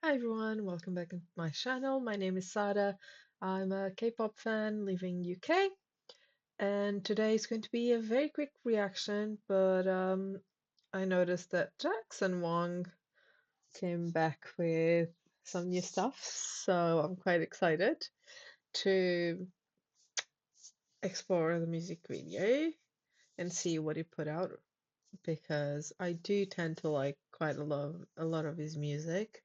Hi everyone, welcome back to my channel. My name is Sada. I'm a K-pop fan living UK, and today is going to be a very quick reaction, but I noticed that Jax and Wang came back with some new stuff, so I'm quite excited to explore the music video and see what he put out because I do tend to like quite a lot of his music,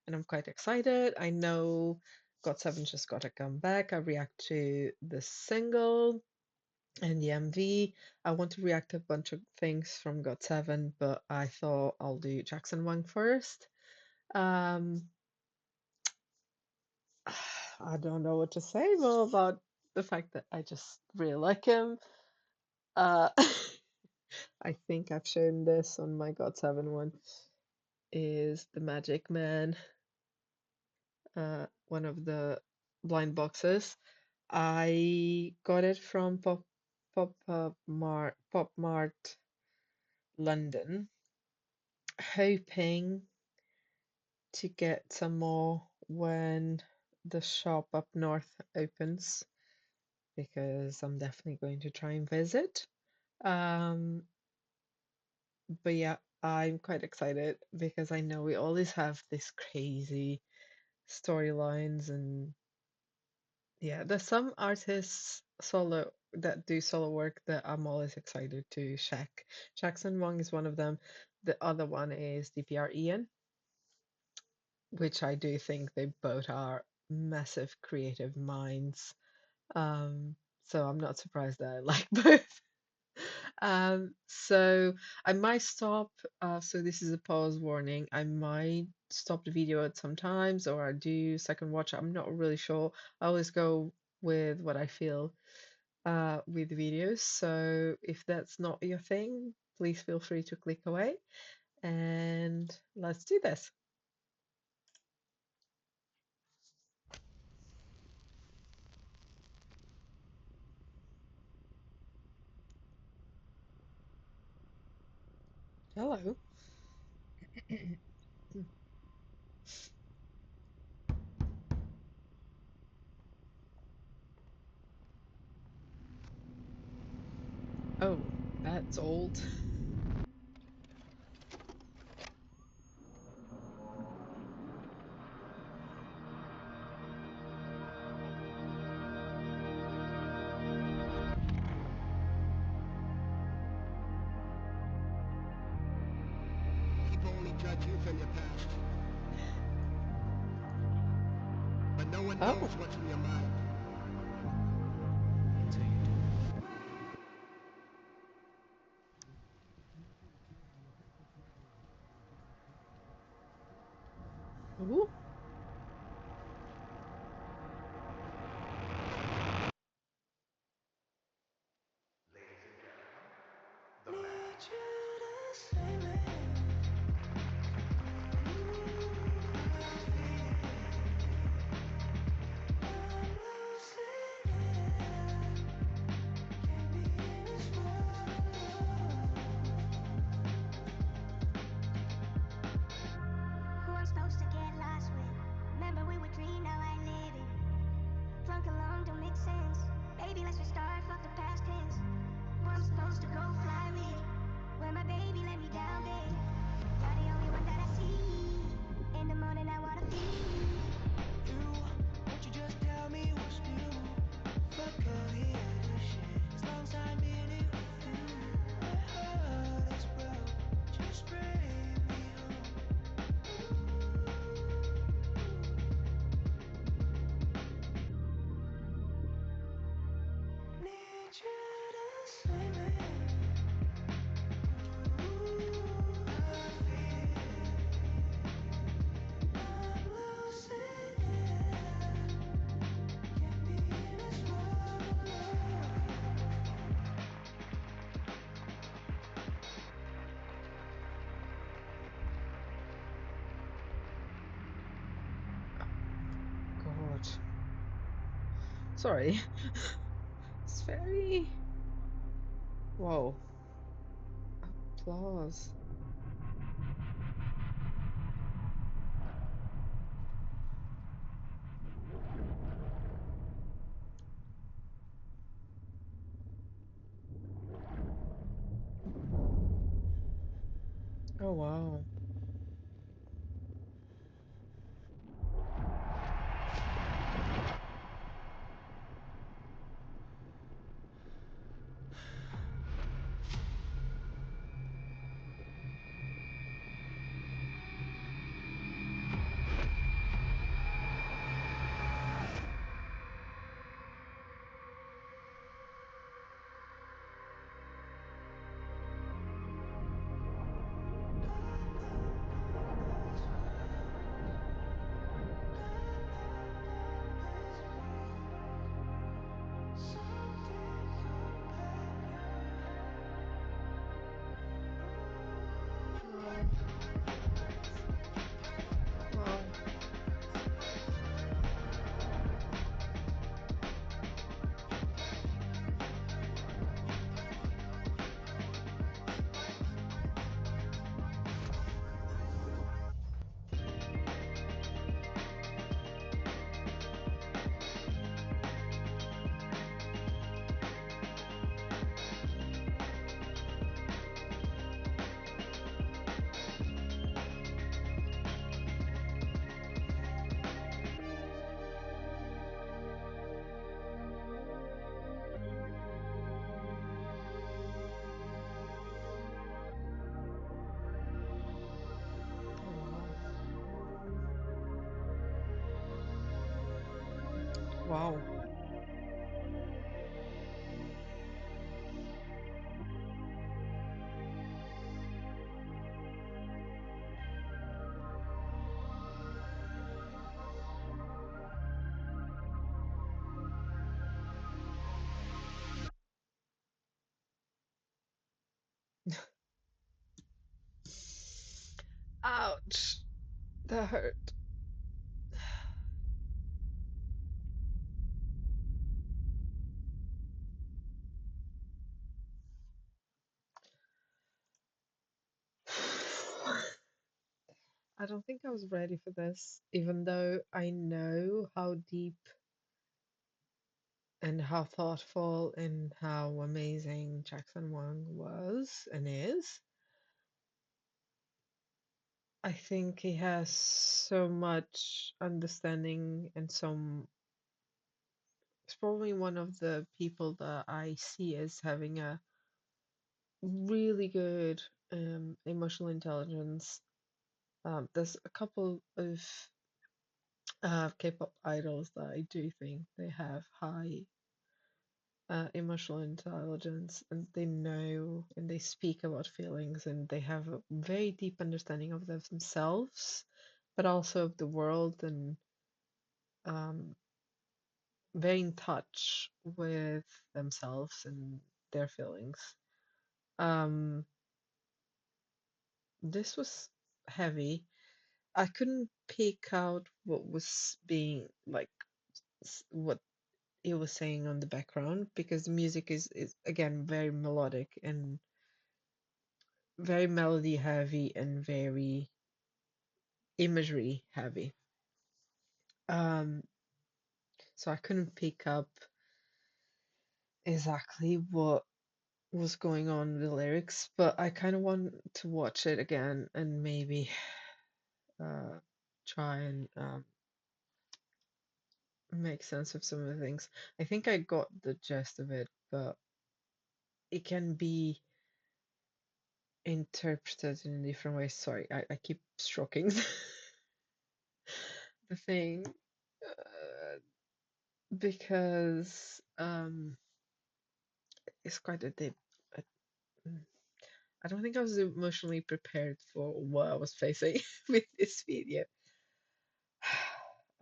and I'm quite excited. I know GOT7 just got to come back. I react to the single and the MV. I want to react to a bunch of things from GOT7, but I thought I'll do Jackson Wang first. Um, I don't know what to say more about the fact that I just really like him. Uh, I think I've shown this on my GOT7 one. Is the Magic Man, one of the blind boxes. I got it from Pop Mart London, hoping to get some more when the shop up north opens, because I'm definitely going to try and visit. Um, but yeah, I'm quite excited because I know we always have this crazy storylines, and yeah, there's some artists solo that do solo work that I'm always excited to check. Jackson Wang is one of them. The other one is DPR Ian, which I do think they both are massive creative minds. Um, so I'm not surprised that I like both. So I might stop. So this is a pause warning. I might stop the video at some times, or I do second watch. I'm not really sure. I always go with what I feel with the videos. So if that's not your thing, please feel free to click away. And let's do this. Hello. Oh, that's old. People only judge you from your past, but no one knows Oh. what's in your mind. Ooh. Who I'm supposed to get lost with. Remember we would dream, now I live it. Drunk alone don't make sense. Baby, let's restart, fuck the past tense. Who I'm supposed to go fly with. When my baby let me down, babe. You're the only one that I see. In the morning I wanna feel. You, won't you just tell me what's new? Fuck all the other shit. As long as I'm in it with you. My heart is broke. Just bring me home. Need you to swim in. Ooh, I feel. I'm losing it. Can't be in this world alone. God. Sorry. It's very. Whoa. Applause. Oh wow. Wow. Wow. Oh wow. Wow. Ouch. That hurt. I don't think I was ready for this, even though I know how deep and how thoughtful and how amazing Jackson Wang was and is. I think he has so much understanding and some. It's probably one of the people that I see as having a really good emotional intelligence. There's a couple of K-pop idols that I do think they have high emotional intelligence, and they know and they speak about feelings, and they have a very deep understanding of themselves, but also of the world, and um, very in touch with themselves and their feelings. Um, this was heavy. I couldn't pick out what was being like, what he was saying on the background, because the music is again very melodic and very melody heavy and very imagery heavy. Um, so I couldn't pick up exactly what was going on with the lyrics, but I kind of want to watch it again and maybe uh, try and make sense of some of the things. I think I got the gist of it, but it can be interpreted in different ways. Sorry, I keep stroking the thing because it's quite a deep. uh, mm, I don't think I was emotionally prepared for what I was facing with this video.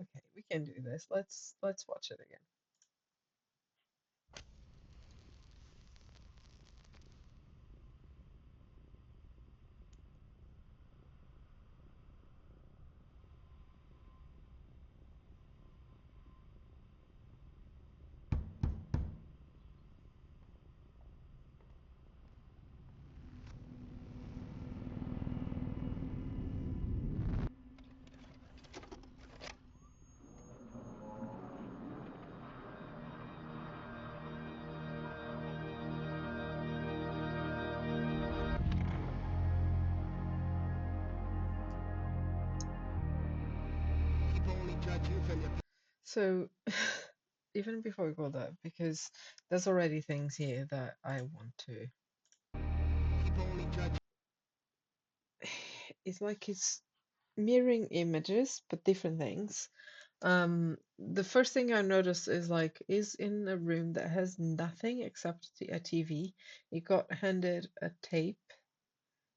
Okay, we can do this. Let's watch it again. So, even before we go there, because there's already things here that I want to. It's like it's mirroring images, but different things. The first thing I noticed is like is in a room that has nothing except a TV. He got handed a tape.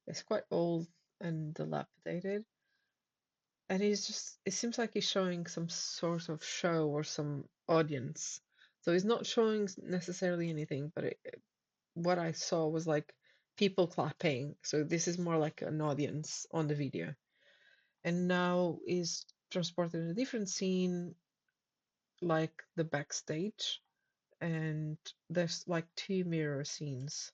It's quite old and dilapidated, and he's just it seems like he's showing some sort of show or some audience. So he's not showing necessarily anything, but what I saw was like people clapping. So this is more like an audience on the video. And now is transported in a different scene, like the backstage, and there's like two mirror scenes.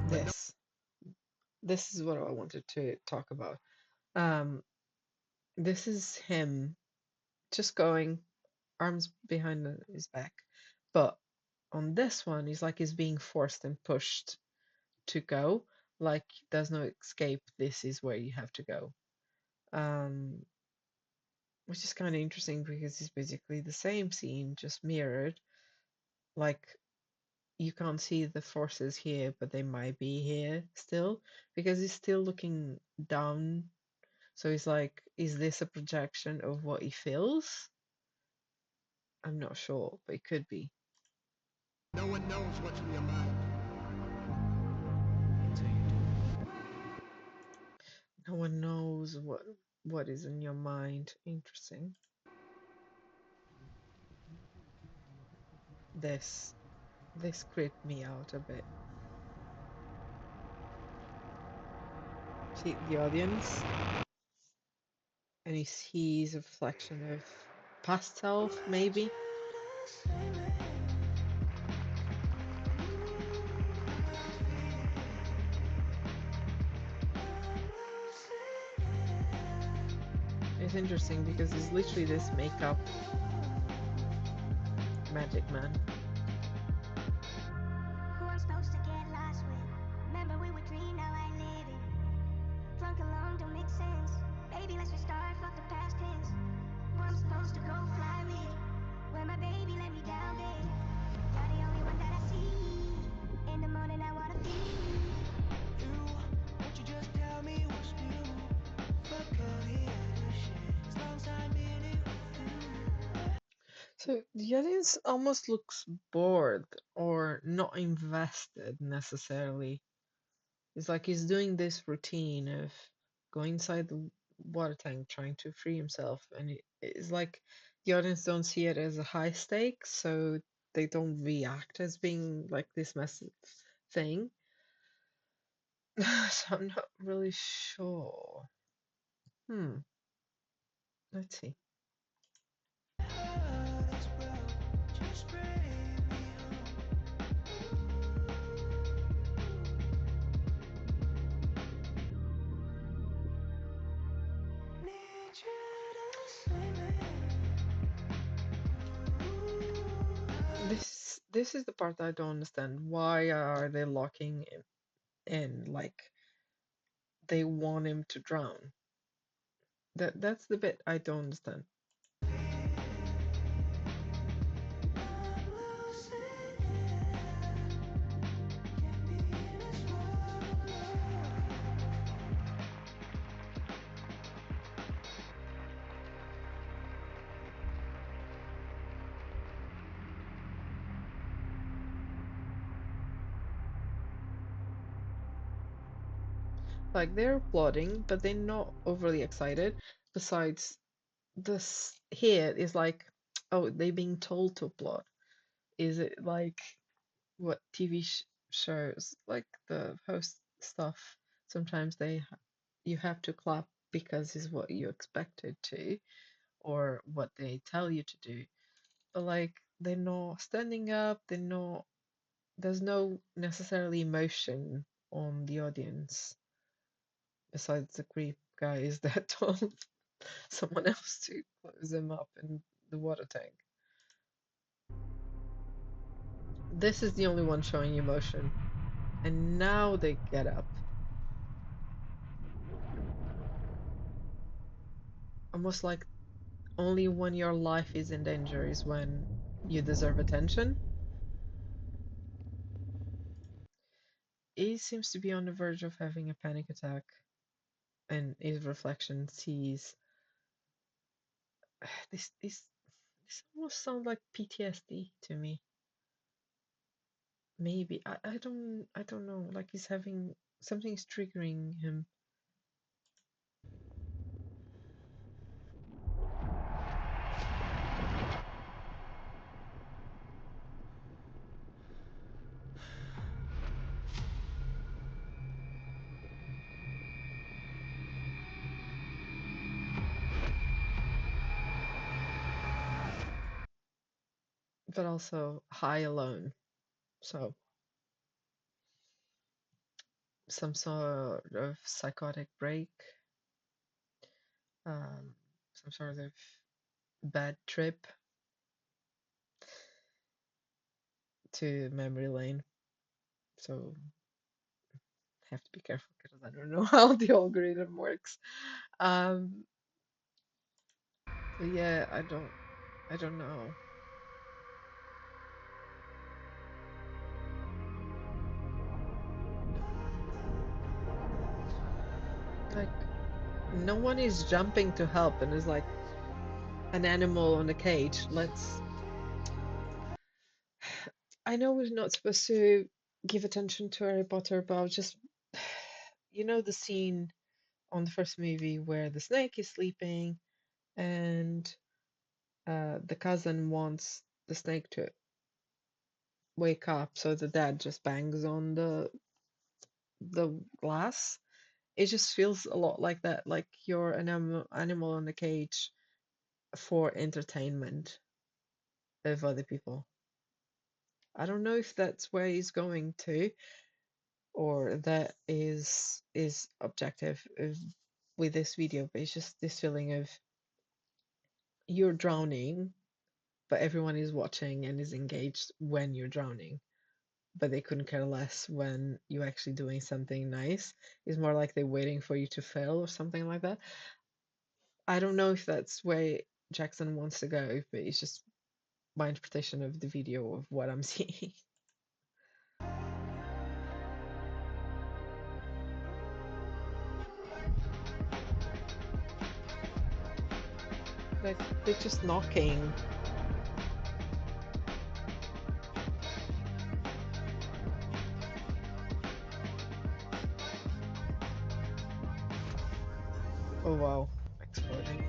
This this is what I wanted to talk about. Um, this is him just going arms behind his back, but on this one, he's like he's being forced and pushed to go. Like there's no escape. This is where you have to go. Um, which is kind of interesting because it's basically the same scene, just mirrored. Like you can't see the forces here, but they might be here still because he's still looking down. So he's like, is this a projection of what he feels? I'm not sure, but it could be. No one knows what's in your mind. Until you do. No one knows what is in your mind. Interesting. This this creeped me out a bit. See the audience, and he sees a reflection of past self, maybe. It's interesting because he's literally this makeup magic man. Who I'm supposed to get lost with. Remember we would dream, now I live it. Drunk alone don't make sense. Baby, let's restart, fuck the past tense. Who I'm supposed to go fly with. When my baby let me down, babe. You're the only one that I see. In the morning I wanna be. Won't you just tell me what's new? Fuck all the other shit. As long as I'm in it with you. So the audience almost looks bored or not invested necessarily. It's like he's doing this routine of going inside the water tank trying to free himself, and it's like the audience don't see it as a high stake, so they don't react as being like this massive thing. So I'm not really sure. Let's see. Just bring me home. Need you to swim This is the part I don't understand. Why are they locking him in? Like they want him to drown. That's the bit I don't understand. Like they're applauding, but they're not overly excited. Besides, this here is like, oh, they being told to applaud. Is it like what TV shows, like the host stuff? Sometimes you have to clap because is what you expected to, or what they tell you to do. But like they're not standing up. They're not. There's no necessarily emotion on the audience besides the creep guys that told someone else to close them up in the water tank. This is the only one showing emotion. And now they get up. almost like only when your life is in danger is when you deserve attention. He seems to be on the verge of having a panic attack, and his reflection sees this almost sounds like PTSD to me. Maybe I don't know. Like he's having something's triggering him. But also high alone. So some sort of psychotic break, um, some sort of bad trip to memory lane. So have to be careful because I don't know how the algorithm works. Um, but yeah, I don't know. Like no one is jumping to help, and it's like an animal on a cage. Let's. I know we're not supposed to give attention to Harry Potter, but I'll just, the scene on the first movie where the snake is sleeping and the cousin wants the snake to wake up, so the dad just bangs on the glass. It just feels a lot like that, like you're an animal in a cage for entertainment of other people. I don't know if that's where he's going to, or that is objective with this video, but it's just this feeling of you're drowning, but everyone is watching and is engaged when you're drowning, but they couldn't care less when you're actually doing something nice. It's more like they're waiting for you to fail or something like that. I don't know if that's where Jackson wants to go, but it's just my interpretation of the video of what I'm seeing. Like they're just knocking. Oh wow, exploding.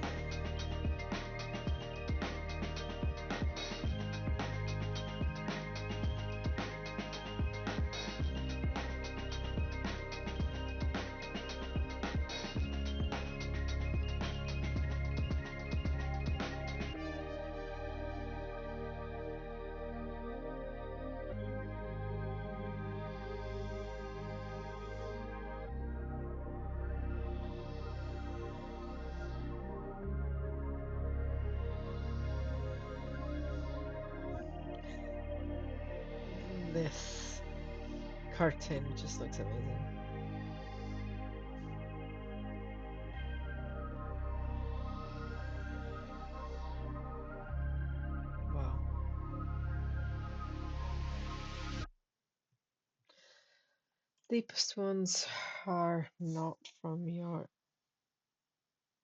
This cartoon just looks amazing. Wow. Deepest ones are not from your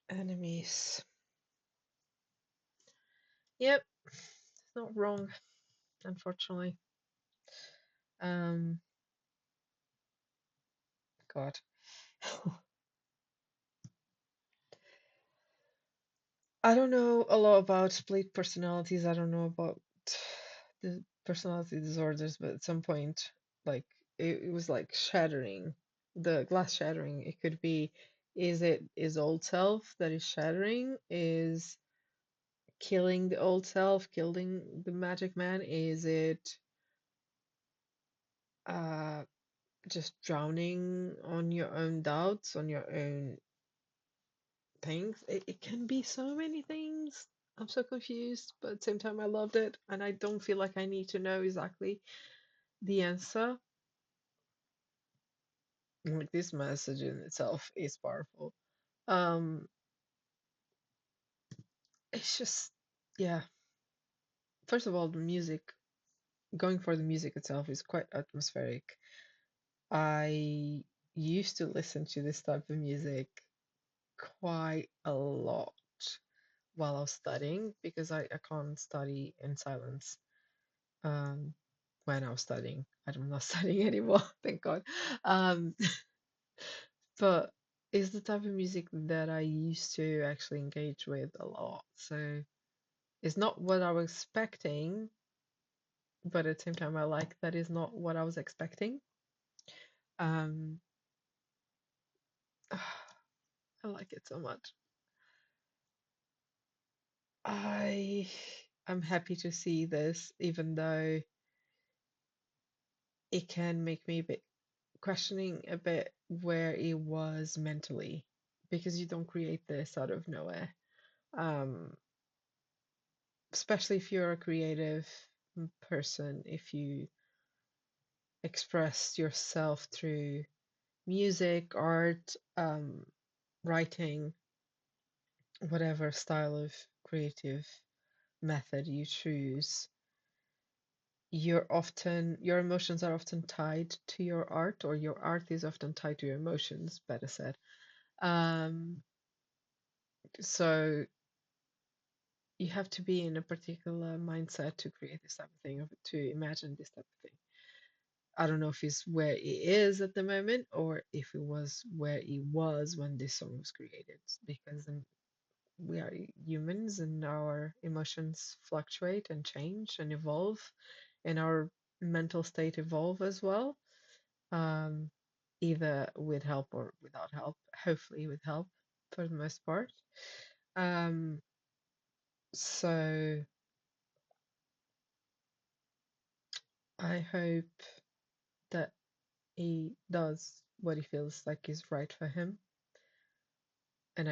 enemies. Yep, it's not wrong, unfortunately. Um, God. I don't know a lot about split personalities. I don't know about the personality disorders, but at some point, like it was like shattering, the glass shattering. It could be, is it his old self that is shattering? Is killing the old self, killing the magic man? Is it uh just drowning on your own doubts, on your own things? It can be so many things. I'm so confused, but at the same time, I loved it, and I don't feel like I need to know exactly the answer. Like this message in itself is powerful. Um, it's just, yeah. First of all, the music, going for the music itself is quite atmospheric. I used to listen to this type of music quite a lot while I was studying because I can't study in silence. Um, when I was studying, I'm not studying anymore, thank God. Um, but it's the type of music that I used to actually engage with a lot. So it's not what I was expecting, but at the same time, I like that is not what I was expecting. Um, I like it so much. I am happy to see this, even though it can make me a bit questioning a bit where it was mentally, because you don't create this out of nowhere. Um, especially if you're a creative person, if you express yourself through music, art, writing, whatever style of creative method you choose, your emotions are often tied to your art, or your art is often tied to your emotions, better said. Um, so you have to be in a particular mindset to create this type of thing, to imagine this type of thing. I don't know if it's where it is at the moment or if it was where it was when this song was created, because we are humans and our emotions fluctuate and change and evolve, and our mental state evolve as well, um, either with help or without help, hopefully with help for the most part. Um, so I hope that he does what he feels like is right for him. And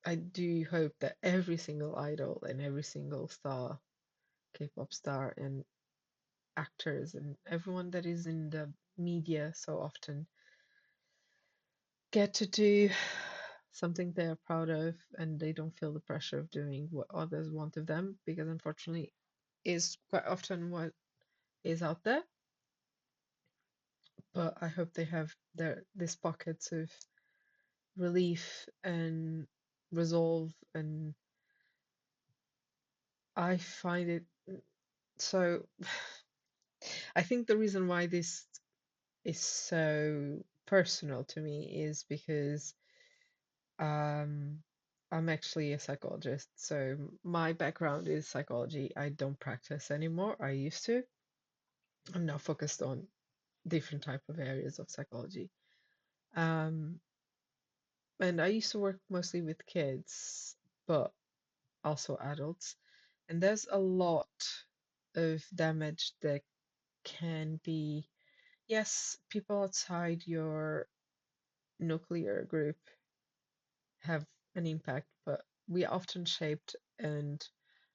I do hope that every single idol and every single star, K-pop star and actors and everyone that is in the media so often get to do something they're proud of, and they don't feel the pressure of doing what others want of them, because unfortunately is quite often what is out there. But I hope they have these pockets of relief and resolve, and I find it so. I think the reason why this is so personal to me is because um, I'm actually a psychologist. So my background is psychology. I don't practice anymore. I used to. I'm now focused on different type of areas of psychology. Um, and I used to work mostly with kids, but also adults. And there's a lot of damage that can be, yes, people outside your nuclear group have an impact, but we are often shaped, and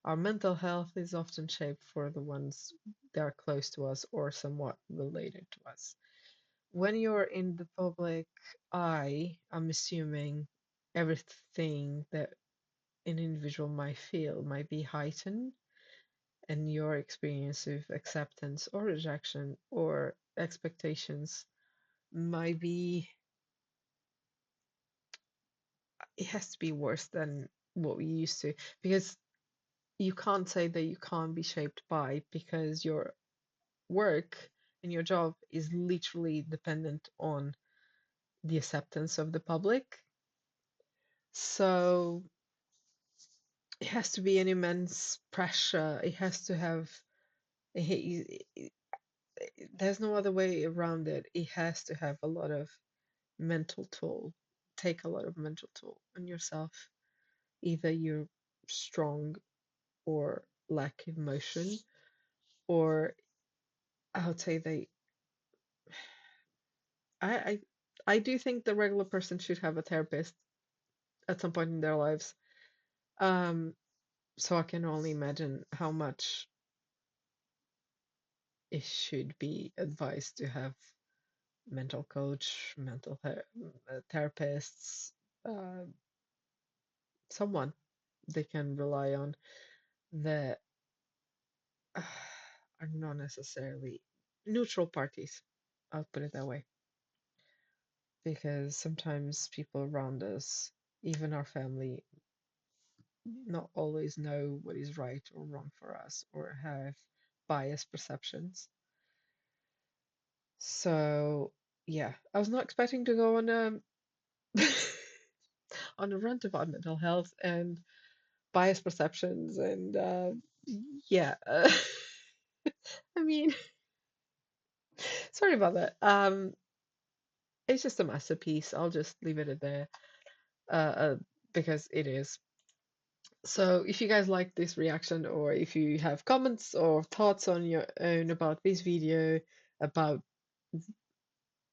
our mental health is often shaped for the ones that are close to us or somewhat related to us. When you're in the public eye, I'm assuming everything that an individual might feel might be heightened, and your experience of acceptance or rejection or expectations might be, it has to be worse than what we used to, because you can't say that you can't be shaped by, because your work and your job is literally dependent on the acceptance of the public. So it has to be an immense pressure. It has to have, there's no other way around it. It has to have a lot of mental toll, take a lot of mental toll on yourself. Either you're strong or lack emotion, or I would say I, I I do think the regular person should have a therapist at some point in their lives. Um, so I can only imagine how much it should be advised to have mental coach, therapists, uh, someone. they can rely on that are not necessarily neutral parties. I'll put it that way. Because sometimes people around us, even our family, not always know what is right or wrong for us or have biased perceptions. So, yeah, I was not expecting to go on a on a rant about mental health and biased perceptions and yeah. I mean, sorry about that. It's just a masterpiece. I'll just leave it at there. Uh, because it is. So if you guys like this reaction or if you have comments or thoughts on your own about this video, about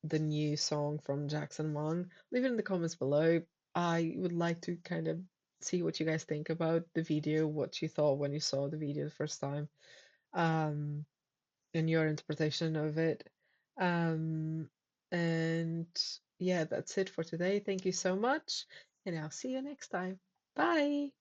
the new song from Jackson Wang, leave it in the comments below. I would like to kind of see what you guys think about the video, what you thought when you saw the video the first time, um, and your interpretation of it. Um, and yeah, that's it for today. Thank you so much, and I'll see you next time. Bye.